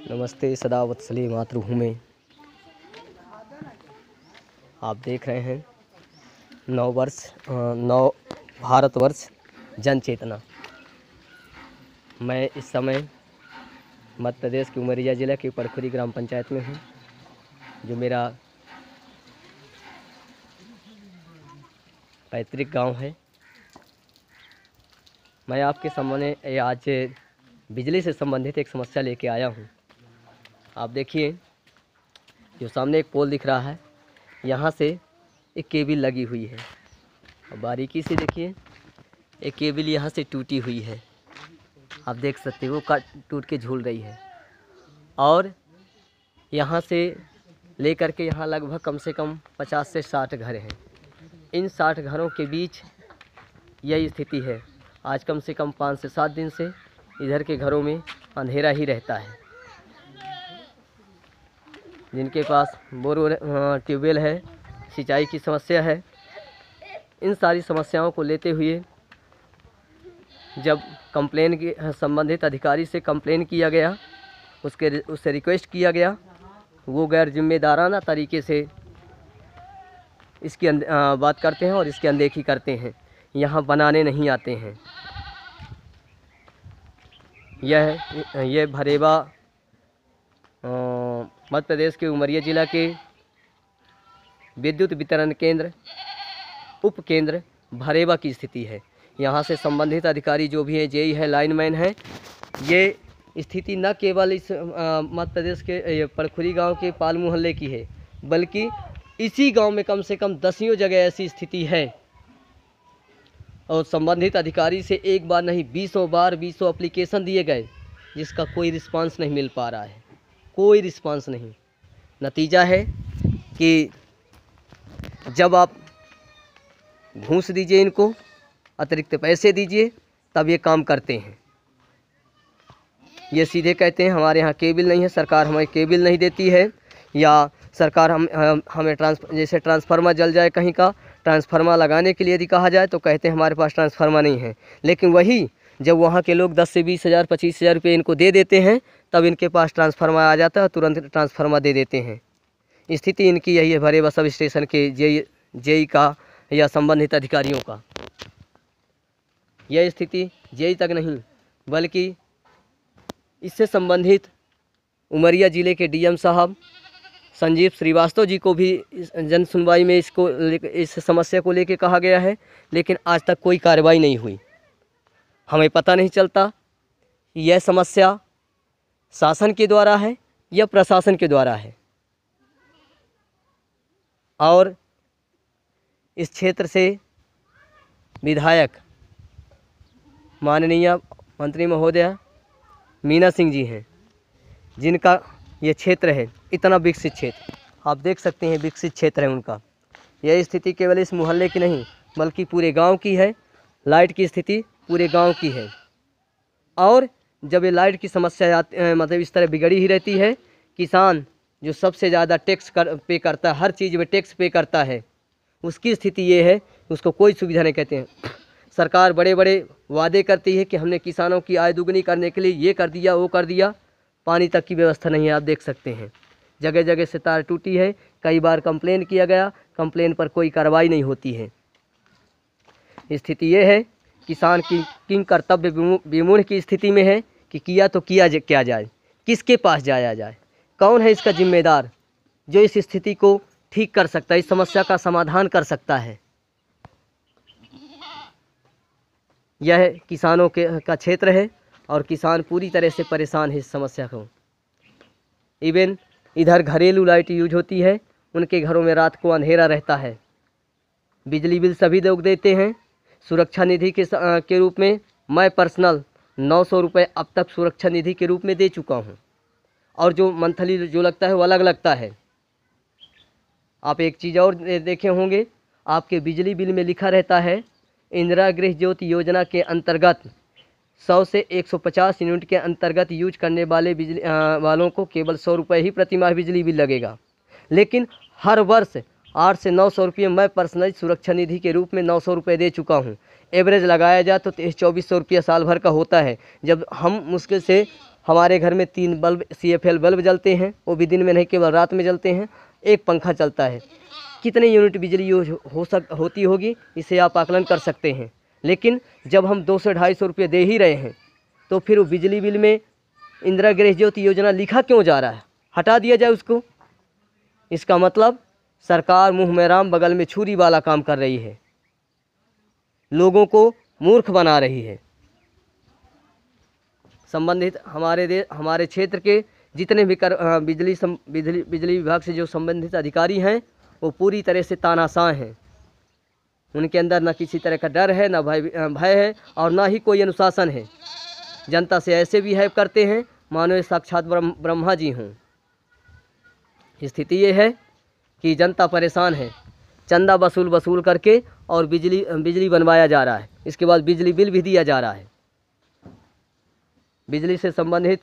नमस्ते सदा वत्सले मातृभूमि। आप देख रहे हैं नव भारतवर्ष जन चेतना। मैं इस समय मध्य प्रदेश के उमरिया ज़िला के परखुरी ग्राम पंचायत में हूँ, जो मेरा पैतृक गांव है। मैं आपके सामने आज बिजली से संबंधित एक समस्या लेके आया हूँ। आप देखिए, जो सामने एक पोल दिख रहा है, यहाँ से एक केबल लगी हुई है। अब बारीकी से देखिए, एक केबल यहाँ से टूटी हुई है। आप देख सकते हो, वो टूट के झूल रही है। और यहाँ से लेकर के यहाँ लगभग कम से कम 50 से 60 घर हैं। इन 60 घरों के बीच यही स्थिति है। आज कम से कम 5 से 7 दिन से इधर के घरों में अंधेरा ही रहता है। जिनके पास ट्यूबवेल है, सिंचाई की समस्या है, इन सारी समस्याओं को लेते हुए जब कंप्लेन की संबंधित अधिकारी से कंप्लेन किया गया, उससे रिक्वेस्ट किया गया, वो गैर जिम्मेदाराना तरीके से इसकी बात करते हैं और इसकी अनदेखी करते हैं। यहाँ बनाने नहीं आते हैं। यह भरेबा मध्य प्रदेश के उमरिया ज़िला के विद्युत वितरण केंद्र उप केंद्र भरेबा की स्थिति है। यहाँ से संबंधित अधिकारी जो भी है, जेई है, लाइनमैन है, ये स्थिति न केवल इस मध्य प्रदेश के परखुरी गांव के पाल मोहल्ले की है, बल्कि इसी गांव में कम से कम 10 जगह ऐसी स्थिति है। और संबंधित अधिकारी से एक बार नहीं 20 बार 20 एप्लीकेशन दिए गए, जिसका कोई रिस्पांस नहीं मिल पा रहा है, कोई रिस्पांस नहीं। नतीजा है कि जब आप घूस दीजिए, इनको अतिरिक्त पैसे दीजिए, तब ये काम करते हैं। ये सीधे कहते हैं हमारे यहाँ केबल नहीं है, सरकार हमें केबल नहीं देती है, या सरकार हमें जैसे ट्रांसफार्मर जल जाए कहीं का, ट्रांसफार्मर लगाने के लिए यदि कहा जाए तो कहते हैं हमारे पास ट्रांसफार्मर नहीं है। लेकिन वही जब वहाँ के लोग 10 से 20 हज़ार 25 हज़ार रुपये इनको दे देते हैं, तब इनके पास ट्रांसफार्मर आ जाता है, तुरंत ट्रांसफार्मर दे देते हैं। स्थिति इनकी यही है, भरेबा सब स्टेशन के जेई का या संबंधित अधिकारियों का। यह स्थिति जेई तक नहीं, बल्कि इससे संबंधित उमरिया ज़िले के डीएम साहब संजीव श्रीवास्तव जी को भी जन सुनवाई में इस समस्या को लेकर कहा गया है, लेकिन आज तक कोई कार्रवाई नहीं हुई। हमें पता नहीं चलता यह समस्या शासन के द्वारा है या प्रशासन के द्वारा है। और इस क्षेत्र से विधायक माननीय मंत्री महोदया मीना सिंह जी हैं, जिनका ये क्षेत्र है इतना विकसित क्षेत्र। आप देख सकते हैं, विकसित क्षेत्र है उनका। यह स्थिति केवल इस मोहल्ले की नहीं, बल्कि पूरे गांव की है। लाइट की स्थिति पूरे गांव की है। और जब ये लाइट की समस्या मतलब इस तरह बिगड़ी ही रहती है, किसान जो सबसे ज़्यादा टैक्स पे करता है, हर चीज़ में टैक्स पे करता है, उसकी स्थिति ये है, उसको कोई सुविधा नहीं कहते हैं। सरकार बड़े बड़े वादे करती है कि हमने किसानों की आय दुगनी करने के लिए ये कर दिया, वो कर दिया, पानी तक की व्यवस्था नहीं है। आप देख सकते हैं, जगह जगह से तार टूटी है। कई बार कंप्लेन किया गया, कंप्लेन पर कोई कार्रवाई नहीं होती है। स्थिति ये है, किसान की किंग कर्तव्य विमूढ़ की स्थिति में है कि किया तो क्या जाए, किसके पास जाया जाए, कौन है इसका जिम्मेदार जो इस स्थिति को ठीक कर सकता है, इस समस्या का समाधान कर सकता है। यह किसानों का क्षेत्र है और किसान पूरी तरह से परेशान है इस समस्या को। इवन इधर घरेलू लाइट यूज होती है, उनके घरों में रात को अंधेरा रहता है। बिजली बिल सभी लोग देते हैं। सुरक्षा निधि के रूप में मैं पर्सनल 900 रुपये अब तक सुरक्षा निधि के रूप में दे चुका हूं। और जो मंथली जो लगता है वो अलग लगता है। आप एक चीज़ और देखे होंगे, आपके बिजली बिल में लिखा रहता है इंदिरा गृह ज्योति योजना के अंतर्गत 100 से 150 यूनिट के अंतर्गत यूज करने वाले बिजली वालों को केवल 100 रुपये ही प्रति माह बिजली बिल लगेगा। लेकिन हर वर्ष 8 से 900 रुपये मैं पर्सनल सुरक्षा निधि के रूप में 900 रुपये दे चुका हूं। एवरेज लगाया जाए तो 2300-2400 रुपया साल भर का होता है। जब हम मुश्किल से हमारे घर में 3 बल्ब CFL बल्ब जलते हैं, वो भी दिन में नहीं केवल रात में जलते हैं। एक पंखा चलता है, कितने यूनिट बिजली यूज होती होगी, इसे आप आकलन कर सकते हैं। लेकिन जब हम 200-250 रुपये दे ही रहे हैं तो फिर वो बिजली बिल में इंदिरा गृह ज्योति योजना लिखा क्यों जा रहा है? हटा दिया जाए उसको। इसका मतलब सरकार मुँह में राम बगल में छुरी वाला काम कर रही है, लोगों को मूर्ख बना रही है। संबंधित हमारे क्षेत्र के जितने भी बिजली विभाग से जो संबंधित अधिकारी हैं वो पूरी तरह से तानाशाह हैं। उनके अंदर न किसी तरह का डर है, न भय है, और ना ही कोई अनुशासन है। जनता से ऐसे बिहेव करते हैं मानो ये साक्षात ब्रह्मा जी हों। स्थिति ये है कि जनता परेशान है, चंदा वसूल करके और बिजली बनवाया जा रहा है। इसके बाद बिजली बिल भी दिया जा रहा है। बिजली से संबंधित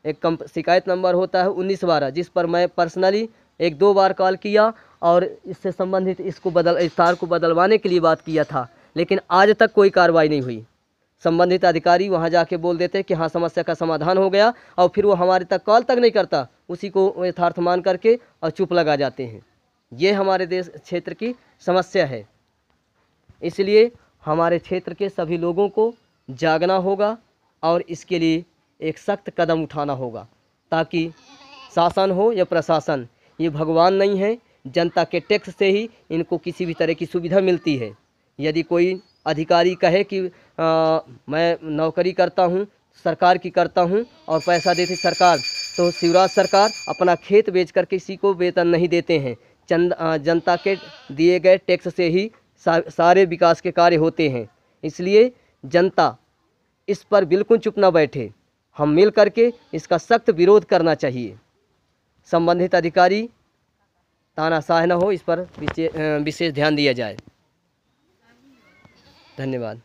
एक शिकायत नंबर होता है 1912, जिस पर मैं पर्सनली 1-2 बार कॉल किया और इससे संबंधित इस तार को बदलवाने के लिए बात किया था, लेकिन आज तक कोई कार्रवाई नहीं हुई। संबंधित अधिकारी वहां जाके बोल देते कि हाँ समस्या का समाधान हो गया, और फिर वो हमारे तक कॉल तक नहीं करता, उसी को यथार्थ मान करके और चुप लगा जाते हैं। ये हमारे क्षेत्र की समस्या है। इसलिए हमारे क्षेत्र के सभी लोगों को जागना होगा और इसके लिए एक सख्त कदम उठाना होगा, ताकि शासन हो या प्रशासन, ये भगवान नहीं है। जनता के टैक्स से ही इनको किसी भी तरह की सुविधा मिलती है। यदि कोई अधिकारी कहे कि मैं नौकरी करता हूँ, सरकार की करता हूँ और पैसा देती सरकार, तो शिवराज सरकार अपना खेत बेच कर किसी को वेतन नहीं देते हैं। जनता के दिए गए टैक्स से ही सारे विकास के कार्य होते हैं। इसलिए जनता इस पर बिल्कुल चुप ना बैठे, हम मिल करके इसका सख्त विरोध करना चाहिए। संबंधित अधिकारी तानाशाह न हो, इस पर विशेष ध्यान दिया जाए। धन्यवाद।